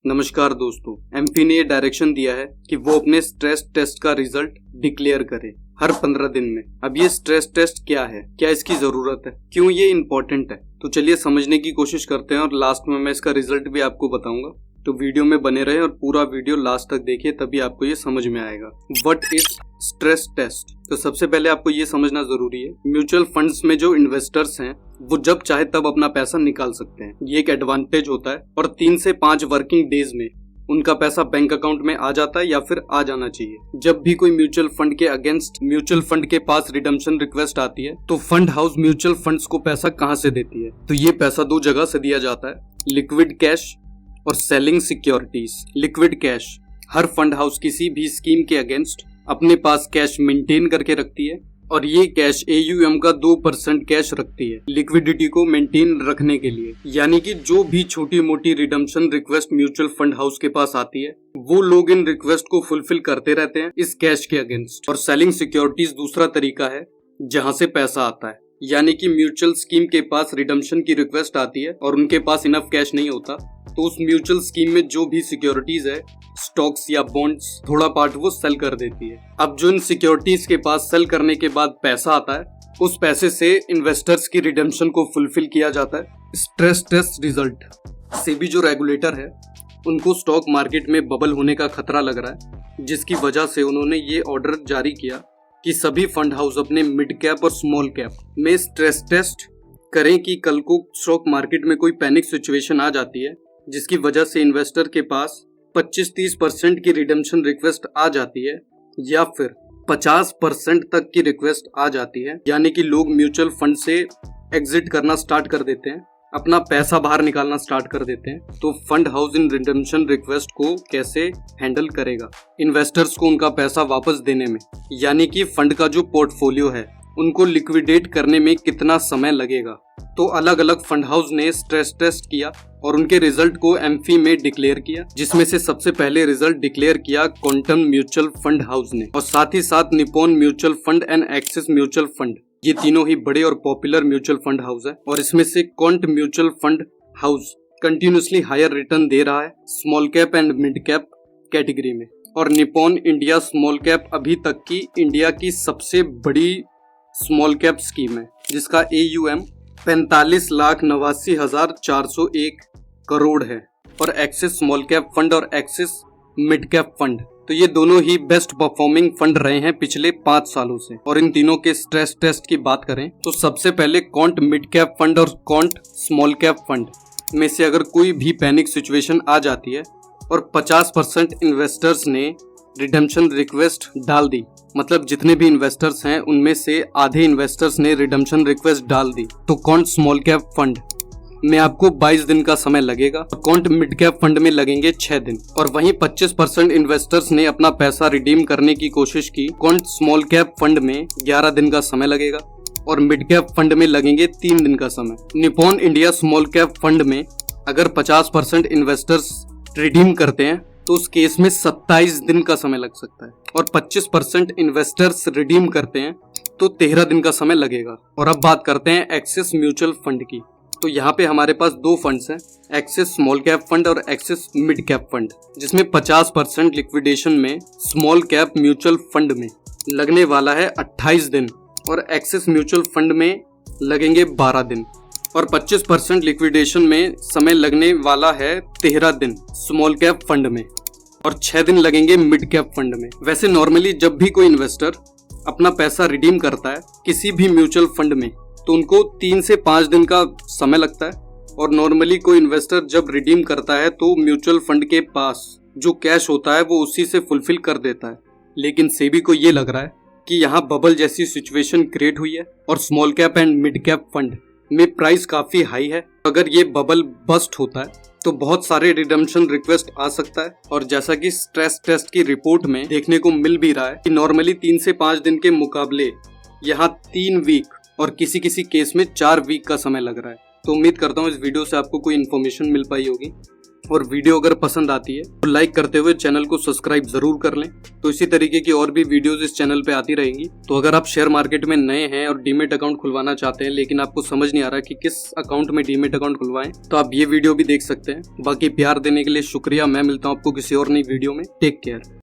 नमस्कार दोस्तों, एमपी ने ये डायरेक्शन दिया है कि वो अपने स्ट्रेस टेस्ट का रिजल्ट डिक्लेयर करे हर 15 दिन में। अब ये स्ट्रेस टेस्ट क्या है, क्या इसकी जरूरत है, क्यों ये इम्पोर्टेंट है, तो चलिए समझने की कोशिश करते हैं और लास्ट में मैं इसका रिजल्ट भी आपको बताऊंगा। तो वीडियो में बने रहे और पूरा वीडियो लास्ट तक देखिए, तभी आपको ये समझ में आएगा। What is stress test? तो सबसे पहले आपको ये समझना जरूरी है, म्यूचुअल फंड्स में जो इन्वेस्टर्स हैं वो जब चाहे तब अपना पैसा निकाल सकते हैं। ये एक एडवांटेज होता है और 3 से 5 वर्किंग डेज में उनका पैसा बैंक अकाउंट में आ जाता है या फिर आ जाना चाहिए। जब भी कोई म्यूचुअल फंड के अगेंस्ट म्यूचुअल फंड के पास रिडम्पशन रिक्वेस्ट आती है तो फंड हाउस म्यूचुअल फंड्स को पैसा कहां से देती है? तो ये पैसा 2 जगह से दिया जाता है, लिक्विड कैश और सेलिंग सिक्योरिटीज। लिक्विड कैश, हर फंड हाउस किसी भी स्कीम के अगेंस्ट अपने पास कैश मेंटेन करके रखती है और ये कैश AUM का 2% कैश रखती है लिक्विडिटी को मेंटेन रखने के लिए। यानी कि जो भी छोटी मोटी redemption request mutual fund house के पास आती है वो लोग इन रिक्वेस्ट को फुलफिल करते रहते हैं इस कैश के अगेंस्ट। और सेलिंग सिक्योरिटीज दूसरा तरीका है जहां से पैसा आता है, यानी कि म्यूचुअल स्कीम के पास रिडम्पशन की रिक्वेस्ट आती है और उनके पास इनफ कैश नहीं होता तो उस म्यूचुअल स्कीम में जो भी सिक्योरिटीज है, स्टॉक्स या बॉन्ड्स, थोड़ा पार्ट वो सेल कर देती है। अब जो इन सिक्योरिटीज के पास सेल करने के बाद पैसा आता है, उस पैसे से इन्वेस्टर्स की रिडेम्पशन को फुलफिल किया जाता है। स्ट्रेस टेस्ट रिजल्ट, सेबी जो रेगुलेटर है उनको स्टॉक मार्केट में बबल होने का खतरा लग रहा है, जिसकी वजह से उन्होंने ये ऑर्डर जारी किया कि सभी फंड हाउस अपने मिड कैप और स्मॉल कैप में स्ट्रेस टेस्ट करें कि कल को स्टॉक मार्केट में कोई पैनिक सिचुएशन आ जाती है जिसकी वजह से इन्वेस्टर के पास 25-30% की रिडेम्पशन रिक्वेस्ट आ जाती है या फिर 50% तक की रिक्वेस्ट आ जाती है, यानी कि लोग म्यूचुअल फंड से एग्जिट करना स्टार्ट कर देते हैं, अपना पैसा बाहर निकालना स्टार्ट कर देते हैं। तो fund house in redemption request को कैसे हैंडल करेगा? इन्वेस्टर्स को उनका पैसा वापस देने में, यानी कि फंड का जो पोर्टफोलियो है उनको लिक्विडेट करने में कितना समय लगेगा? तो अलग अलग फंड हाउस ने स्ट्रेस टेस्ट किया और उनके रिजल्ट को एमफी में डिक्लेयर किया, जिसमें से सबसे पहले रिजल्ट डिक्लेयर किया क्वांटम म्यूचुअल फंड हाउस ने और साथ ही साथ Nippon mutual fund and axis mutual fund. ये तीनों ही बड़े और पॉपुलर म्यूचुअल फंड हाउस है और इसमें से quant mutual fund house continuously higher return दे रहा है small cap and mid cap category में। और निप्पॉन इंडिया स्मॉल कैप अभी तक की इंडिया की सबसे बड़ी स्मॉल कैप स्कीम है, जिसका AUM 45,89,401 करोड़ है। और एक्सिस स्मॉल कैप फंड और एक्सिस मिड कैप फंड, तो ये दोनों ही बेस्ट परफॉर्मिंग फंड रहे हैं पिछले 5 सालों से। और इन तीनों के स्ट्रेस टेस्ट की बात करें तो सबसे पहले क्वांट मिड कैप फंड और क्वांट स्मॉल कैप फंड में से अगर कोई भी पैनिक सिचुएशन आ जाती है और 50% इन्वेस्टर्स ने रिडेम्पशन रिक्वेस्ट डाल दी, मतलब जितने भी इन्वेस्टर्स हैं उनमें से आधे इन्वेस्टर्स ने रिडेम्पशन रिक्वेस्ट डाल दी, तो क्वांट स्मॉल कैप फंड में आपको 22 दिन का समय लगेगा और क्वांट मिड कैप फंड में लगेंगे 6 दिन। और वहीं 25% इन्वेस्टर्स ने अपना पैसा रिडीम करने की कोशिश की, क्वांट स्मॉल कैप फंड में 11 दिन का समय लगेगा और मिड कैप फंड में लगेंगे 3 दिन का समय। Nippon India small cap fund में अगर 50% इन्वेस्टर्स रिडीम करते हैं तो उस केस में 27 दिन का समय लग सकता है और 25% इन्वेस्टर्स रिडीम करते हैं तो 13 दिन का समय लगेगा। और अब बात करते हैं एक्सिस म्यूचुअल फंड की। तो यहाँ पे हमारे पास 2 फंड्स हैं, एक्सिस स्मॉल कैप फंड और एक्सिस मिड कैप फंड, जिसमें 50% लिक्विडेशन में स्मॉल कैप म्यूचुअल फंड में लगने वाला है 28 दिन और एक्सिस म्यूचुअल फंड में लगेंगे 12 दिन और 25% लिक्विडेशन में समय लगने वाला है 13 दिन स्मॉल कैप फंड में और 6 दिन लगेंगे मिड कैप फंड में। वैसे नॉर्मली जब भी कोई इन्वेस्टर अपना पैसा रिडीम करता है किसी भी म्यूचुअल फंड में तो उनको 3 से 5 दिन का समय लगता है और नॉर्मली कोई इन्वेस्टर जब रिडीम करता है तो म्यूचुअल फंड के पास जो कैश होता है वो उसी से फुलफिल कर देता है। लेकिन सेबी को ये लग रहा है कि यहाँ बबल जैसी सिचुएशन क्रिएट हुई है और small cap and mid cap fund में प्राइस काफी हाई है। अगर ये बबल बस्ट होता है तो बहुत सारे रिडेम्पशन रिक्वेस्ट आ सकता है और जैसा कि स्ट्रेस टेस्ट की रिपोर्ट में देखने को मिल भी रहा है कि नॉर्मली 3 से 5 दिन के मुकाबले यहाँ 3 वीक और किसी किसी केस में 4 वीक का समय लग रहा है। तो उम्मीद करता हूँ इस वीडियो से आपको कोई इन्फॉर्मेशन मिल पाई होगी। और वीडियो अगर पसंद आती है तो लाइक करते हुए चैनल को सब्सक्राइब जरूर कर लें। तो इसी तरीके की और भी वीडियोस इस चैनल पे आती रहेंगी। तो अगर आप शेयर मार्केट में नए हैं और डीमेट अकाउंट खुलवाना चाहते हैं लेकिन आपको समझ नहीं आ रहा कि किस अकाउंट में डीमेट अकाउंट खुलवाएं, तो आप ये वीडियो भी देख सकते हैं। बाकी प्यार देने के लिए शुक्रिया। मैं मिलता हूँ आपको किसी और नई वीडियो में। Take care.